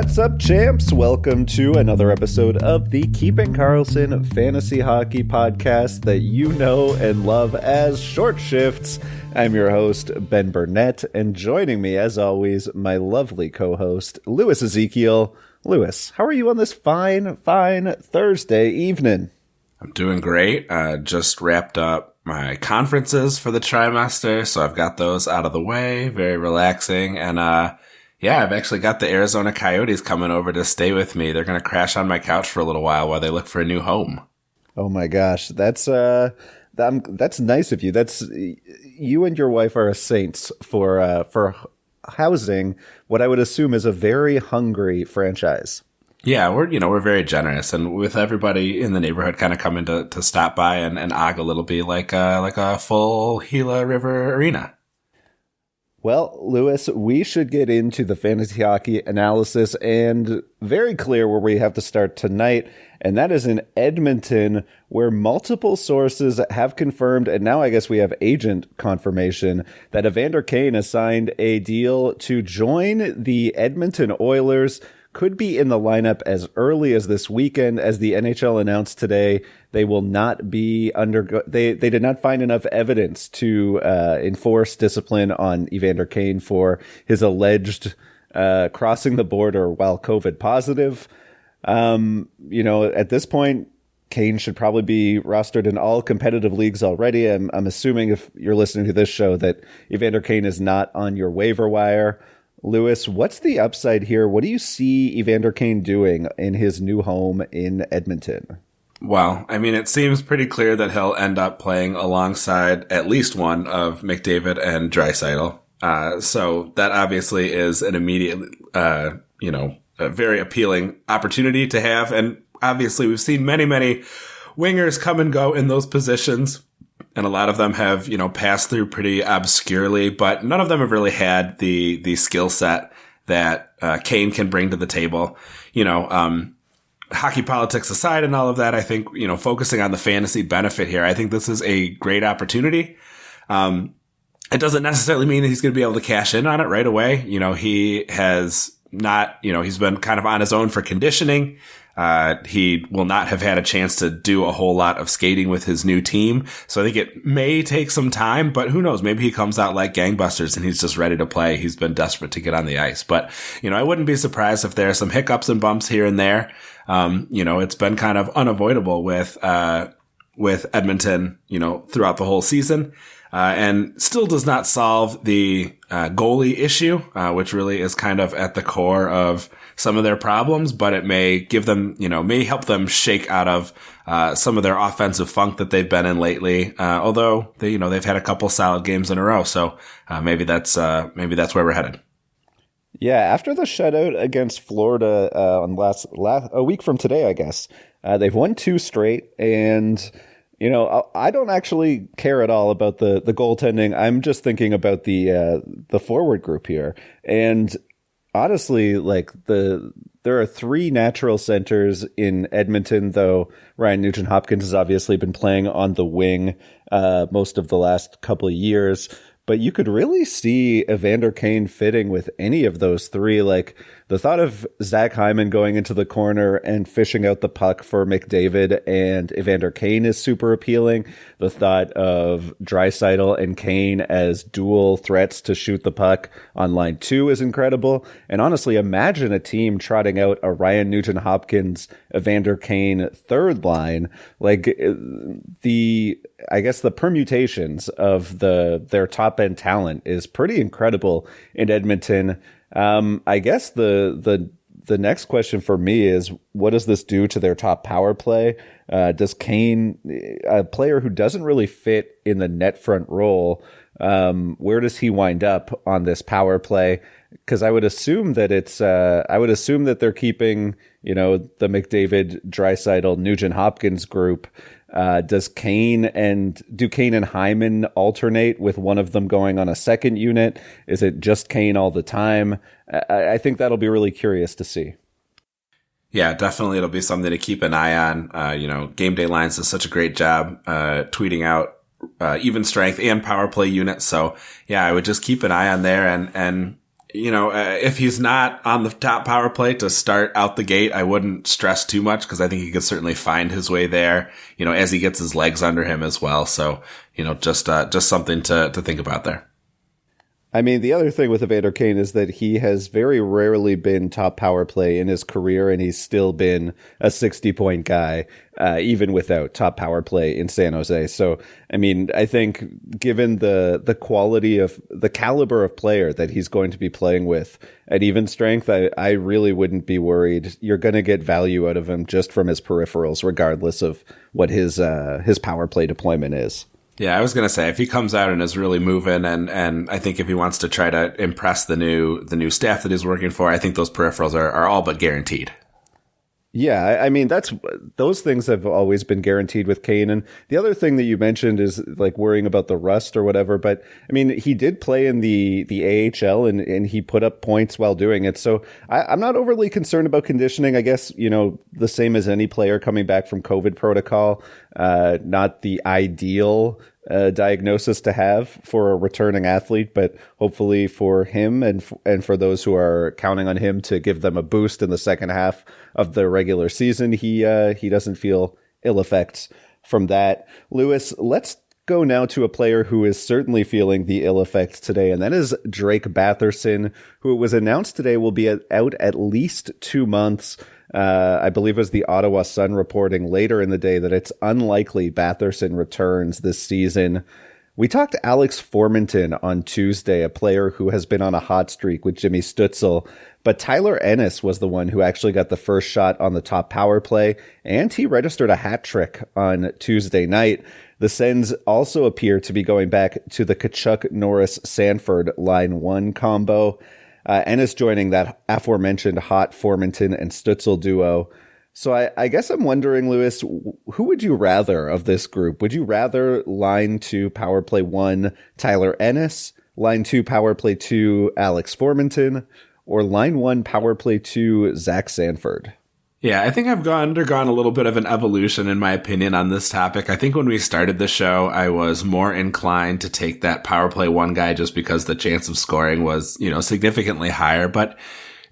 What's up, champs? Welcome to another episode of the Keeping Karlsson Fantasy Hockey Podcast that you know and love as Short Shifts. I'm your host, Ben Burnett, and joining me, as always, my lovely co-host, Louis Ezekiel. Louis, how are you on this fine Thursday evening? I'm doing great. Just wrapped up my conferences for the trimester, so I've got those out of the way. Very relaxing, and yeah, I've actually got the Arizona Coyotes coming over to stay with me. They're going to crash on my couch for a little while they look for a new home. Oh my gosh, that's nice of you. That's you and your wife are saints for housing what I would assume is a very hungry franchise. Yeah, we're very generous, and with everybody in the neighborhood kind of coming to stop by and ogle, it'll be like a full Gila River arena. Well, Louis, we should get into the fantasy hockey analysis, and very clear where we have to start tonight, and that is in Edmonton, where multiple sources have confirmed, and now I guess we have agent confirmation, that Evander Kane has signed a deal to join the Edmonton Oilers. Could be in the lineup as early as this weekend. As the NHL announced today, they will not be they did not find enough evidence to enforce discipline on Evander Kane for his alleged crossing the border while COVID positive. At this point, Kane should probably be rostered in all competitive leagues already. I'm assuming if you're listening to this show that Evander Kane is not on your waiver wire. Louis, what's the upside here? What do you see Evander Kane doing in his new home in Edmonton? Well, I mean, it seems pretty clear that he'll end up playing alongside at least one of McDavid and Draisaitl. So that obviously is an immediate, a very appealing opportunity to have. And obviously we've seen many, many wingers come and go in those positions. And a lot of them have, passed through pretty obscurely, but none of them have really had the skill set that Kane can bring to the table. Hockey politics aside and all of that, I think, focusing on the fantasy benefit here, I think this is a great opportunity. It doesn't necessarily mean that he's going to be able to cash in on it right away. He has not, he's been kind of on his own for conditioning. He will not have had a chance to do a whole lot of skating with his new team. So I think it may take some time, but who knows? Maybe he comes out like gangbusters and he's just ready to play. He's been desperate to get on the ice, but, I wouldn't be surprised if there are some hiccups and bumps here and there. It's been kind of unavoidable with Edmonton, throughout the whole season. And still does not solve the goalie issue, which really is kind of at the core of some of their problems, but it may give them, may help them shake out of some of their offensive funk that they've been in lately. Although they've had a couple solid games in a row, so maybe that's where we're headed. Yeah, after the shutout against Florida on a week from today, I guess they've won 2 straight, and I don't actually care at all about the goaltending. I'm just thinking about the forward group here. And honestly, there are 3 natural centers in Edmonton, though Ryan Nugent-Hopkins has obviously been playing on the wing most of the last couple of years. But you could really see Evander Kane fitting with any of those 3. Like the thought of Zach Hyman going into the corner and fishing out the puck for McDavid and Evander Kane is super appealing. The thought of Draisaitl and Kane as dual threats to shoot the puck on line 2 is incredible. And honestly, imagine a team trotting out a Ryan Nugent-Hopkins, Evander Kane third line. Like I guess the permutations of their top end talent is pretty incredible in Edmonton. I guess the next question for me is, what does this do to their top power play? Does Kane, a player who doesn't really fit in the net front role, where does he wind up on this power play? Because I would assume that they're keeping, the McDavid, Draisaitl, Nugent-Hopkins group. Do Kane and Hyman alternate with one of them going on a second unit? Is it just Kane all the time? I think that'll be really curious to see. Yeah, definitely. It'll be something to keep an eye on. Game Day Lines does such a great job tweeting out even strength and power play units. So yeah, I would just keep an eye on there. And if he's not on the top power play to start out the gate, I wouldn't stress too much because I think he could certainly find his way there, as he gets his legs under him as well. So, just something to think about there. I mean, the other thing with Evander Kane is that he has very rarely been top power play in his career, and he's still been a 60-point guy, even without top power play in San Jose. So, I mean, I think given the quality of the caliber of player that he's going to be playing with at even strength, I really wouldn't be worried. You're going to get value out of him just from his peripherals, regardless of what his power play deployment is. Yeah, I was going to say, if he comes out and is really moving, and I think if he wants to try to impress the new staff that he's working for, I think those peripherals are all but guaranteed. Yeah, I mean, those things have always been guaranteed with Kane. And the other thing that you mentioned is like worrying about the rust or whatever. But I mean, he did play in the AHL and he put up points while doing it. So I'm not overly concerned about conditioning. I guess, the same as any player coming back from COVID protocol, not the ideal diagnosis to have for a returning athlete, but hopefully for him and for those who are counting on him to give them a boost in the second half of the regular season, he doesn't feel ill effects from that. Lewis, let's go now to a player who is certainly feeling the ill effects today, and that is Drake Batherson, who it was announced today will be out at least 2 months. I believe it was the Ottawa Sun reporting later in the day that it's unlikely Batherson returns this season. We talked to Alex Formenton on Tuesday, a player who has been on a hot streak with Jimmy Stützle, but Tyler Ennis was the one who actually got the first shot on the top power play, and he registered a hat trick on Tuesday night. The Sens also appear to be going back to the Tkachuk-Norris-Sanford line one combo. Ennis joining that aforementioned hot Formenton and Stützle duo. So I guess I'm wondering, Lewis, who would you rather of this group? Would you rather line 2 power play 1 Tyler Ennis, line 2 power play 2 Alex Formenton, or line 1 power play 2 Zach Sanford? Yeah, I think I've undergone a little bit of an evolution in my opinion on this topic. I think when we started the show, I was more inclined to take that power play 1 guy just because the chance of scoring was, significantly higher. But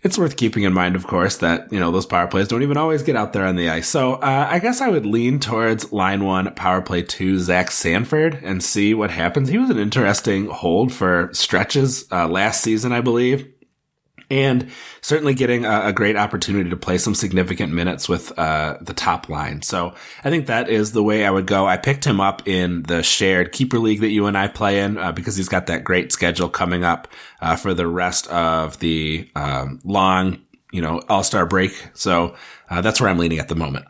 it's worth keeping in mind, of course, that, those power plays don't even always get out there on the ice. So I guess I would lean towards line 1 power play 2 Zach Sanford and see what happens. He was an interesting hold for stretches last season, I believe. And certainly getting a great opportunity to play some significant minutes with the top line. So I think that is the way I would go. I picked him up in the shared keeper league that you and I play in because he's got that great schedule coming up for the rest of the long, All-Star break. So that's where I'm leaning at the moment.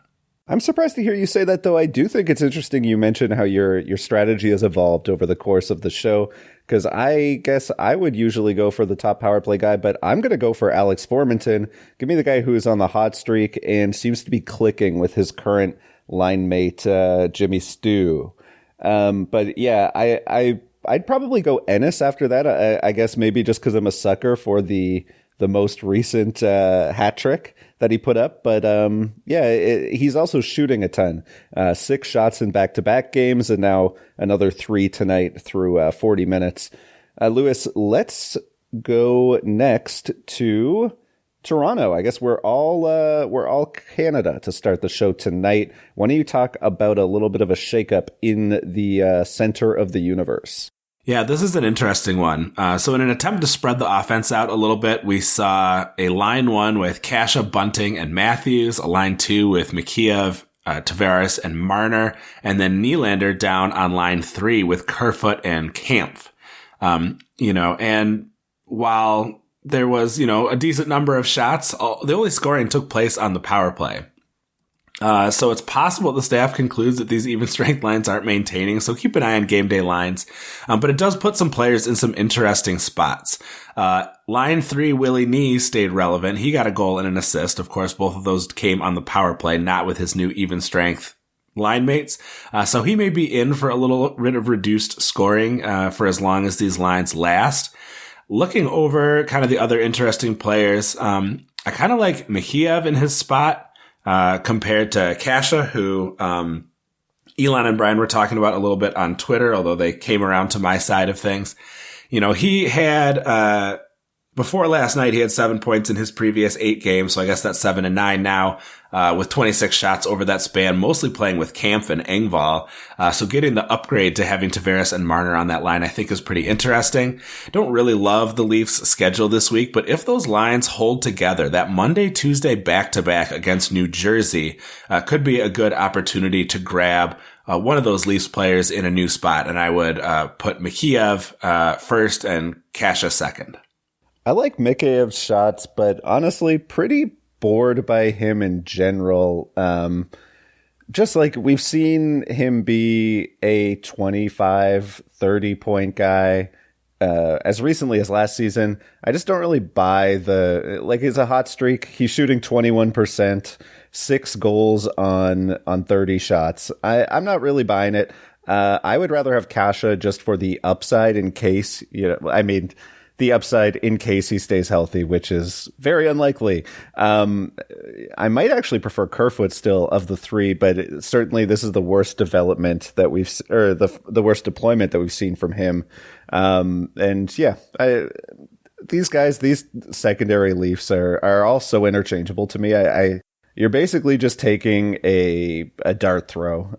I'm surprised to hear you say that, though. I do think it's interesting you mentioned how your strategy has evolved over the course of the show, because I guess I would usually go for the top power play guy, but I'm going to go for Alex Formenton. Give me the guy who is on the hot streak and seems to be clicking with his current line mate, Jimmy Stu. But yeah, I'd probably go Ennis after that. I guess maybe just because I'm a sucker for the most recent hat trick that he put up. But he's also shooting a ton. 6 shots in back-to-back games, and now another 3 tonight through 40 minutes. Lewis, let's go next to Toronto. I guess we're all Canada to start the show tonight. Why don't you talk about a little bit of a shakeup in the center of the universe? Yeah, this is an interesting one. So in an attempt to spread the offense out a little bit, we saw a line 1 with Kasha, Bunting, and Matthews, a line 2 with Mikheyev, Tavares, and Marner, and then Nylander down on line 3 with Kerfoot and Kampf. And while there was, a decent number of shots, the only scoring took place on the power play. So it's possible the staff concludes that these even strength lines aren't maintaining. So keep an eye on game day lines. But it does put some players in some interesting spots. Line 3, Willie Nee stayed relevant. He got a goal and an assist. Of course, both of those came on the power play, not with his new even strength line mates. So he may be in for a little bit of reduced scoring, for as long as these lines last. Looking over kind of the other interesting players, I kind of like Mikheyev in his spot. Compared to Kasha, who Elon and Brian were talking about a little bit on Twitter, although they came around to my side of things. He had before last night, he had 7 points in his previous 8 games. So I guess that's 7 and 9 now, with 26 shots over that span, mostly playing with Kampf and Engvall. So getting the upgrade to having Tavares and Marner on that line, I think is pretty interesting. Don't really love the Leafs schedule this week, but if those lines hold together, that Monday, Tuesday back-to-back against New Jersey, could be a good opportunity to grab one of those Leafs players in a new spot. And I would, put Mikheyev, first and Kasha second. I like Mikheyev's shots, but honestly, pretty bored by him in general. Just like we've seen him be a 25, 30 point guy as recently as last season. I just don't really buy it's a hot streak. He's shooting 21%, 6 goals on 30 shots. I'm not really buying it. I would rather have Kasha just for the upside in case, the upside in case he stays healthy, which is very unlikely. I might actually prefer Kerfoot still of the 3, but certainly this is the worst development that the worst deployment that we've seen from him. These secondary Leafs are all so interchangeable to me. You're basically just taking a dart throw,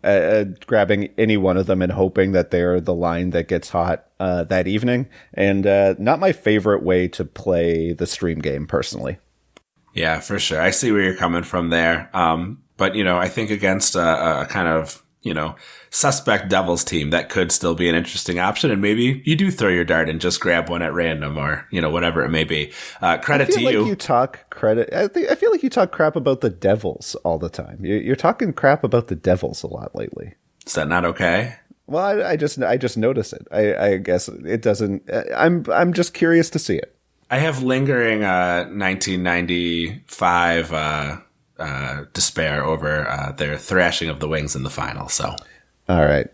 grabbing any one of them and hoping that they're the line that gets hot that evening. And not my favorite way to play the stream game, personally. Yeah, for sure. I see where you're coming from there. But, I think against a kind of, suspect Devils team, that could still be an interesting option. And maybe you do throw your dart and just grab one at random or, whatever it may be. Credit to you. I feel like you talk crap about the Devils all the time. You're talking crap about the Devils a lot lately. Is that not okay? Well, I just notice it. I guess it doesn't. I'm just curious to see it. I have lingering 1995 despair over their thrashing of the Wings in the final. So, all right,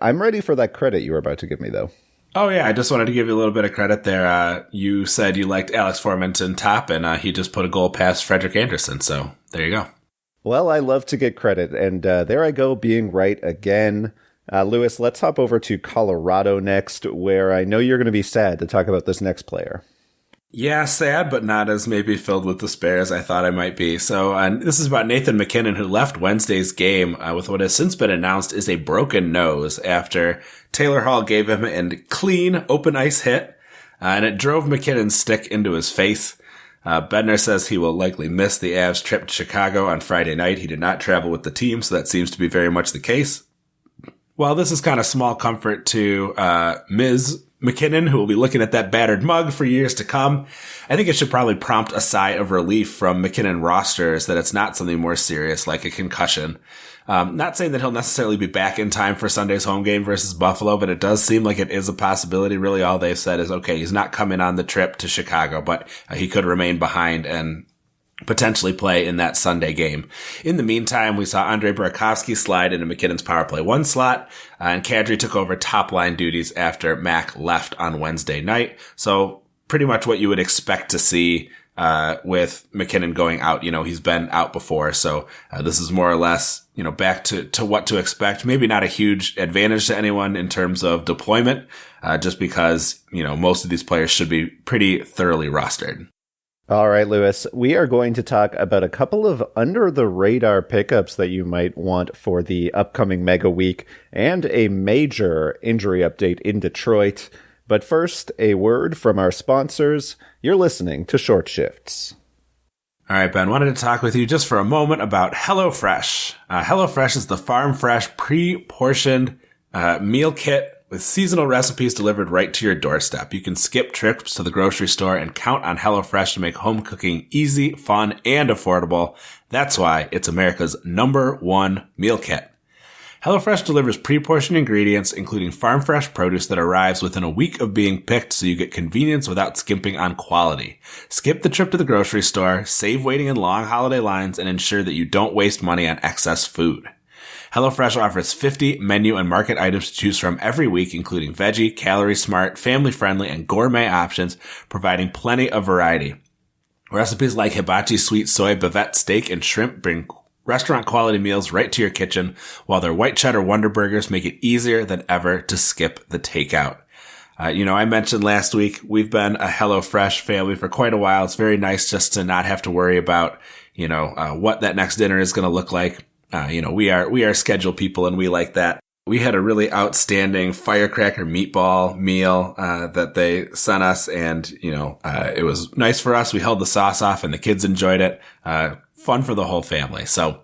I'm ready for that credit you were about to give me, though. Oh yeah, I just wanted to give you a little bit of credit there. You said you liked Alex Formenton top, and he just put a goal past Frederik Andersson. So there you go. Well, I love to get credit, and there I go, being right again. Lewis, let's hop over to Colorado next, where I know you're going to be sad to talk about this next player. Yeah, sad, but not as maybe filled with despair as I thought I might be. So this is about Nathan MacKinnon, who left Wednesday's game with what has since been announced is a broken nose after Taylor Hall gave him a clean open ice hit, and it drove MacKinnon's stick into his face. Bednar says he will likely miss the Avs trip to Chicago on Friday night. He did not travel with the team, so that seems to be very much the case. Well, this is kind of small comfort to Ms. MacKinnon, who will be looking at that battered mug for years to come. I think it should probably prompt a sigh of relief from MacKinnon rosters that it's not something more serious like a concussion. Not saying that he'll necessarily be back in time for Sunday's home game versus Buffalo, but it does seem like it is a possibility. Really, all they've said is, okay, he's not coming on the trip to Chicago, but he could remain behind and potentially play in that Sunday game. In the meantime, we saw Andre Burakovsky slide into McKinnon's power play 1 slot, and Kadri took over top line duties after Mac left on Wednesday night. So pretty much what you would expect to see with MacKinnon going out. He's been out before, so this is more or less, back to what to expect. Maybe not a huge advantage to anyone in terms of deployment, just because, most of these players should be pretty thoroughly rostered. All right, Lewis, we are going to talk about a couple of under-the-radar pickups that you might want for the upcoming Mega Week and a major injury update in Detroit. But first, a word from our sponsors. You're listening to Short Shifts. All right, Ben, wanted to talk with you just for a moment about HelloFresh. HelloFresh is the farm-fresh, pre-portioned meal kit with seasonal recipes delivered right to your doorstep. You can skip trips to the grocery store and count on HelloFresh to make home cooking easy, fun, and affordable. That's why it's America's #1 meal kit. HelloFresh delivers pre-portioned ingredients, including farm-fresh produce that arrives within a week of being picked, so you get convenience without skimping on quality. Skip the trip to the grocery store, save waiting in long holiday lines, and ensure that you don't waste money on excess food. HelloFresh offers 50 menu and market items to choose from every week, including veggie, calorie smart, family friendly, and gourmet options, providing plenty of variety. Recipes like hibachi sweet soy, bavette steak, and shrimp bring restaurant quality meals right to your kitchen, while their white cheddar Wonder Burgers make it easier than ever to skip the takeout. I mentioned last week, we've been a HelloFresh family for quite a while. It's very nice just to not have to worry about, what that next dinner is going to look like. We are schedule people and we like that. We had a really outstanding firecracker meatball meal, that they sent us. And, it was nice for us. We held the sauce off and the kids enjoyed it. Fun for the whole family. So,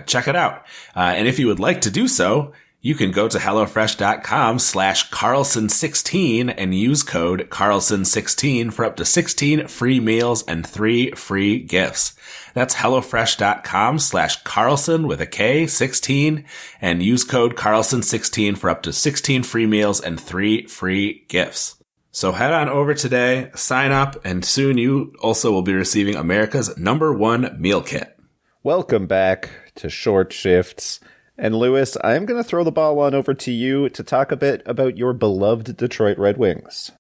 check it out. And if you would like to do so, you can go to HelloFresh.com/Carlson16 and use code Carlson16 for up to 16 free meals and 3 free gifts. That's HelloFresh.com/Carlson with a K 16 and use code Carlson16 for up to 16 free meals and 3 free gifts. So head on over today, sign up, and soon you also will be receiving America's #1 meal kit. Welcome back to Short Shifts. And Lewis, I'm going to throw the ball on over to you to talk a bit about your beloved Detroit Red Wings.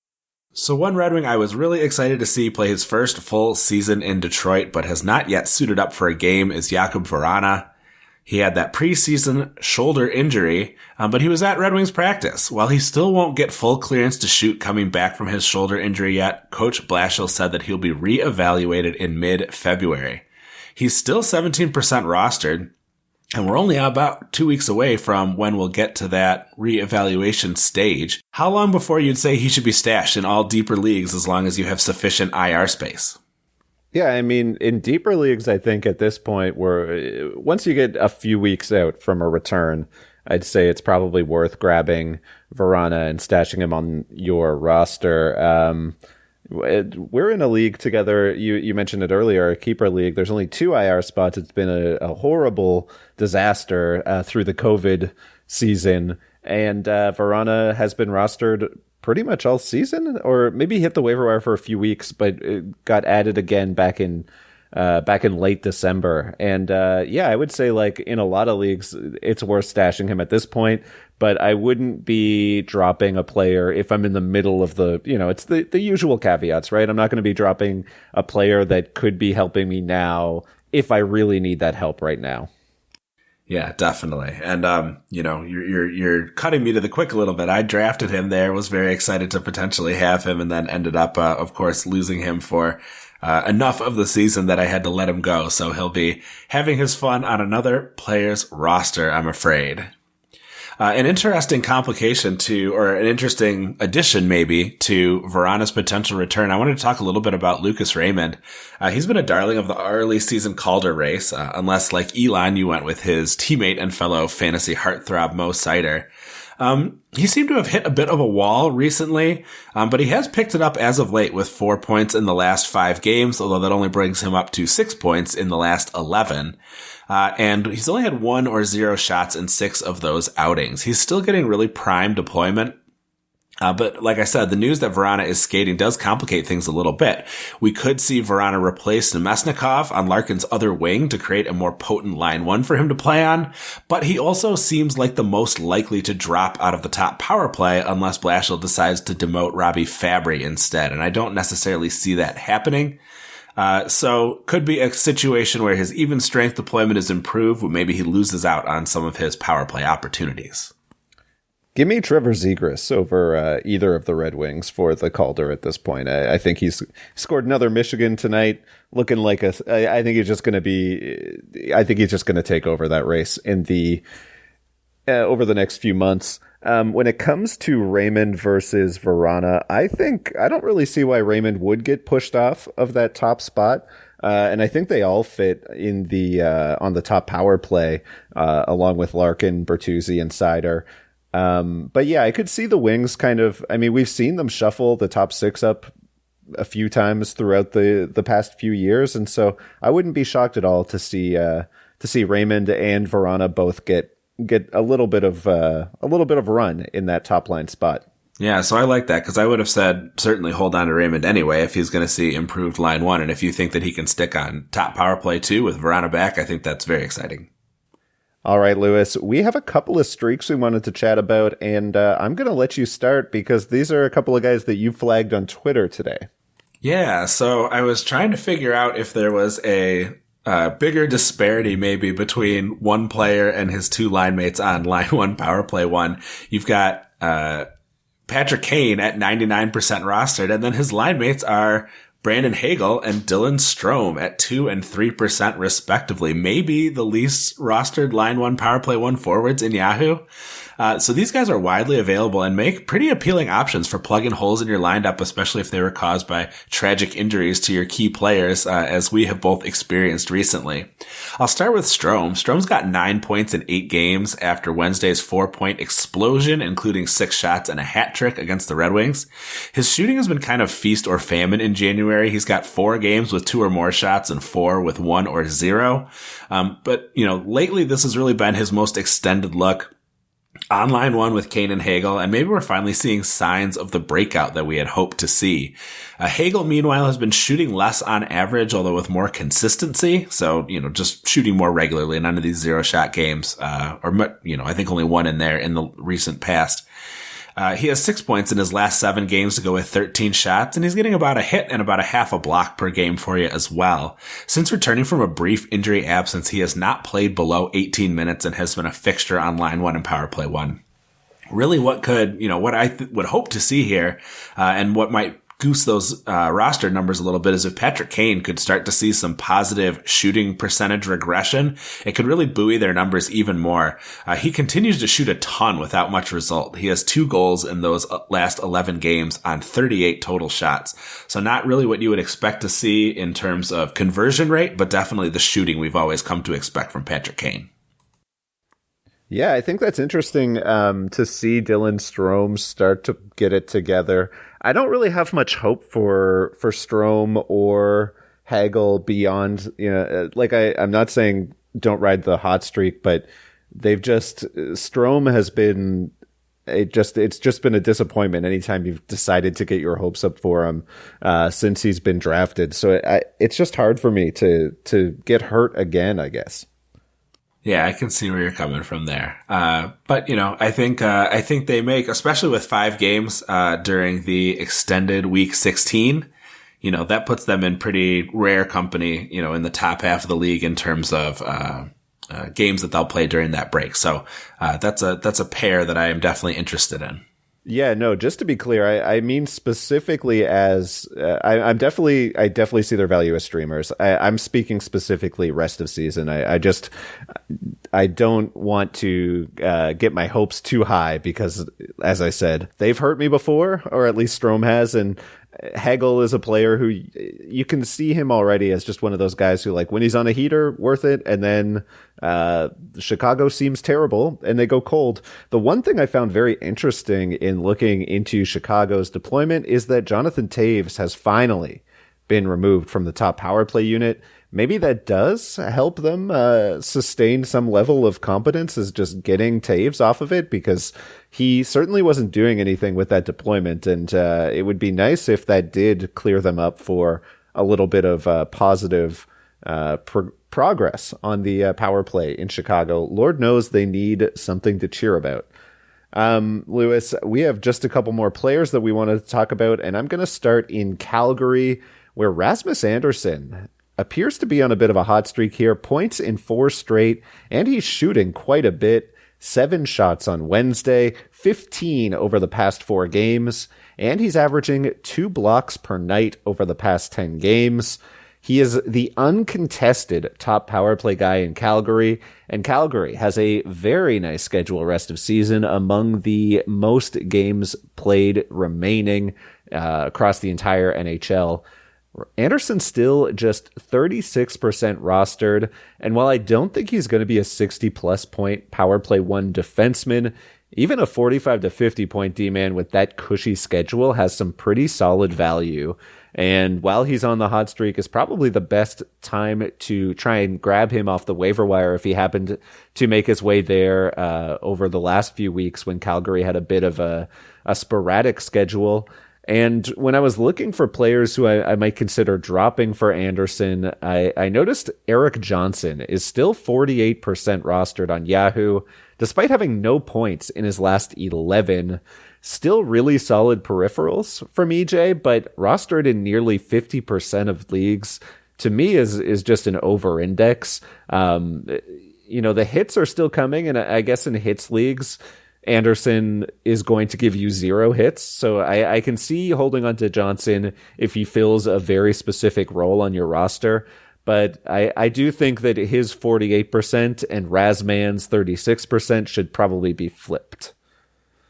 So one Red Wing I was really excited to see play his first full season in Detroit, but has not yet suited up for a game is Jakub Vrana. He had that preseason shoulder injury, but he was at Red Wings practice. While he still won't get full clearance to shoot coming back from his shoulder injury yet, Coach Blashill said that he'll be reevaluated in mid-February. He's still 17% rostered, and we're only about 2 weeks away from when we'll get to that reevaluation stage. How long before you'd say he should be stashed in all deeper leagues as long as you have sufficient IR space? Yeah, I mean, in deeper leagues, I think at this point, once you get a few weeks out from a return, I'd say it's probably worth grabbing Vrana and stashing him on your roster. We're in a league together. You mentioned it earlier, a keeper league. There's only 2 IR spots. It's been a horrible disaster through the COVID season. And Vrana has been rostered pretty much all season, or maybe hit the waiver wire for a few weeks, but it got added again back in late December. And I would say like in a lot of leagues, it's worth stashing him at this point. But I wouldn't be dropping a player if I'm in the middle of it's the usual caveats, right? I'm not going to be dropping a player that could be helping me now if I really need that help right now. Yeah, definitely. And, you're cutting me to the quick a little bit. I drafted him there, was very excited to potentially have him, and then ended up, of course, losing him for enough of the season that I had to let him go. So he'll be having his fun on another player's roster, I'm afraid. An interesting complication or an interesting addition maybe to Vrana's potential return. I wanted to talk a little bit about Lucas Raymond. He's been a darling of the early season Calder race, unless like Elon, you went with his teammate and fellow fantasy heartthrob Mo Sider. He seemed to have hit a bit of a wall recently, but he has picked it up as of late with 4 points in the last 5 games, although that only brings him up to 6 points in the last 11. And he's only had 1 or 0 shots in 6 of those outings. He's still getting really prime deployment. But like I said, the news that Vrana is skating does complicate things a little bit. We could see Vrana replace Nemesnikov on Larkin's other wing to create a more potent line 1 for him to play on. But he also seems like the most likely to drop out of the top power play unless Blashill decides to demote Robbie Fabry instead. And I don't necessarily see that happening. So could be a situation where his even strength deployment is improved, but maybe he loses out on some of his power play opportunities. Give me Trevor Zegras over either of the Red Wings for the Calder at this point. I think he's scored another Michigan tonight, looking like I think he's just going to take over that race in the over the next few months. When it comes to Raymond versus Vrana, I don't really see why Raymond would get pushed off of that top spot. And I think they all fit in on the top power play, along with Larkin, Bertuzzi, and Sider. But yeah, I could see the Wings we've seen them shuffle the top 6 up a few times throughout the past few years. And so I wouldn't be shocked at all to see Raymond and Vrana both get a little bit of run in that top line spot. Yeah, so I like that because I would have said certainly hold on to Raymond anyway if he's going to see improved line 1. And if you think that he can stick on top power play too with Vrana back, I think that's very exciting. All right, Lewis, we have a couple of streaks we wanted to chat about, and I'm going to let you start because these are a couple of guys that you flagged on Twitter today. Yeah, so I was trying to figure out if there was a bigger disparity maybe between one player and his 2 line mates on line 1 power play 1. You've got Patrick Kane at 99% rostered, and then his line mates are Brandon Hagel and Dylan Strome at 2 and 3% respectively. Maybe the least rostered line one power play one forwards in Yahoo. So these guys are widely available and make pretty appealing options for plugging holes in your lineup, especially if they were caused by tragic injuries to your key players, as we have both experienced recently. I'll start with Strome. Strome's got 9 points in 8 games after Wednesday's 4-point explosion, including 6 shots and a hat trick against the Red Wings. His shooting has been kind of feast or famine in January. He's got 4 games with 2 or more shots and 4 with 1 or 0. But lately this has really been his most extended look on line one with Kane and Hagel, and maybe we're finally seeing signs of the breakout that we had hoped to see. Hagel, meanwhile, has been shooting less on average, although with more consistency. So, just shooting more regularly, none of these 0-shot games, I think only 1 in there in the recent past. He has 6 points in his last 7 games to go with 13 shots, and he's getting about a hit and about a half a block per game for you as well. Since returning from a brief injury absence, he has not played below 18 minutes and has been a fixture on line one and power play one. Really what I would hope to see here, and what might goose those roster numbers a little bit is if Patrick Kane could start to see some positive shooting percentage regression, it could really buoy their numbers even more. He continues to shoot a ton without much result. He has 2 goals in those last 11 games on 38 total shots. So not really what you would expect to see in terms of conversion rate, but definitely the shooting we've always come to expect from Patrick Kane. Yeah, I think that's interesting to see Dylan Strome start to get it together. I don't really have much hope for Strome or Hagel beyond, I'm not saying don't ride the hot streak, but Strome has been, it's just been a disappointment anytime you've decided to get your hopes up for him since he's been drafted. So it's just hard for me to get hurt again, I guess. Yeah, I can see where you're coming from there. But I think they make, especially with 5 games, during the extended week 16, that puts them in pretty rare company, in the top half of the league in terms of, games that they'll play during that break. So, that's a pair that I am definitely interested in. Yeah, no, just to be clear, I mean specifically as I definitely see their value as streamers. I'm speaking specifically rest of season. I don't want to get my hopes too high because, as I said, they've hurt me before, or at least Strome has, and Hagel is a player who you can see him already as just one of those guys who, like, when he's on a heater, worth it, and then Chicago seems terrible and they go cold. The one thing I found very interesting in looking into Chicago's deployment is that Jonathan Toews has finally been removed from the top power play unit. Maybe that does help them sustain some level of competence, is just getting Toews off of it, because he certainly wasn't doing anything with that deployment. And it would be nice if that did clear them up for a little bit of positive progress on the power play in Chicago. Lord knows they need something to cheer about. Lewis, we have just a couple more players that we want to talk about, and I'm going to start in Calgary, where Rasmus Andersson appears to be on a bit of a hot streak here. Points in 4 straight, and he's shooting quite a bit. 7 shots on Wednesday, 15 over the past 4 games, and he's averaging 2 blocks per night over the past 10 games. He is the uncontested top power play guy in Calgary, and Calgary has a very nice schedule rest of season, among the most games played remaining across the entire NHL. Anderson's still just 36% rostered, and while I don't think he's going to be a 60-plus point power play one defenseman, even a 45 to 50 point D-man with that cushy schedule has some pretty solid value. And while he's on the hot streak, is probably the best time to try and grab him off the waiver wire if he happened to make his way there over the last few weeks when Calgary had a bit of a sporadic schedule. And when I was looking for players who I might consider dropping for Andersson, I noticed Eric Johnson is still 48% rostered on Yahoo, despite having no points in his last 11. Still really solid peripherals from EJ, but rostered in nearly 50% of leagues, to me is just an over-index. The hits are still coming, and I guess in hits leagues, Andersson is going to give you 0 hits. So I can see holding on to Johnson if he fills a very specific role on your roster. But I do think that his 48% and Razman's 36% should probably be flipped.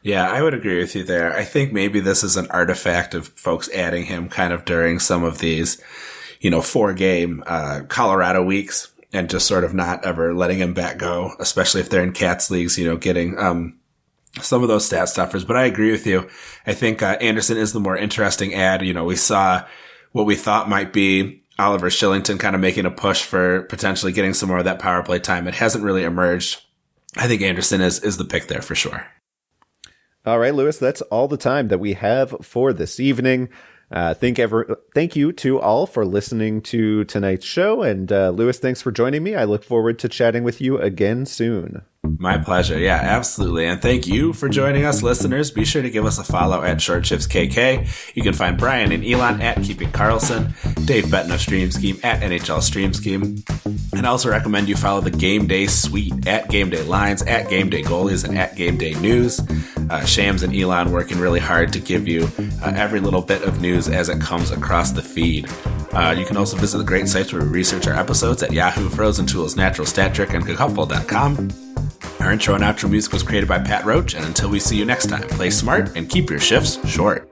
Yeah, I would agree with you there. I think maybe this is an artifact of folks adding him kind of during some of these, 4-game Colorado weeks and just sort of not ever letting him back go, especially if they're in Cats leagues, getting some of those stat stuffers. But I agree with you. I think Andersson is the more interesting ad. We saw what we thought might be Oliver Shillington kind of making a push for potentially getting some more of that power play time. It hasn't really emerged. I think Andersson is the pick there for sure. All right, Lewis, that's all the time that we have for this evening. Thank you to all for listening to tonight's show. And Lewis, thanks for joining me. I look forward to chatting with you again soon. My pleasure. Yeah, absolutely. And thank you for joining us, listeners. Be sure to give us a follow at Short Shifts KK. You can find Brian and Elon at Keeping Carlson, Dave Betten of Stream Scheme at NHL Stream Scheme. And I also recommend you follow the Game Day Suite at Game Day Lines, at Game Day Goalies, and at Game Day News. Shams and Elon working really hard to give you every little bit of news as it comes across the feed. You can also visit the great sites where we research our episodes at Yahoo, Frozen Tools, Natural Stat Trick, and Cacupful.com. Our intro and outro music was created by Pat Roach, and until we see you next time, play smart and keep your shifts short.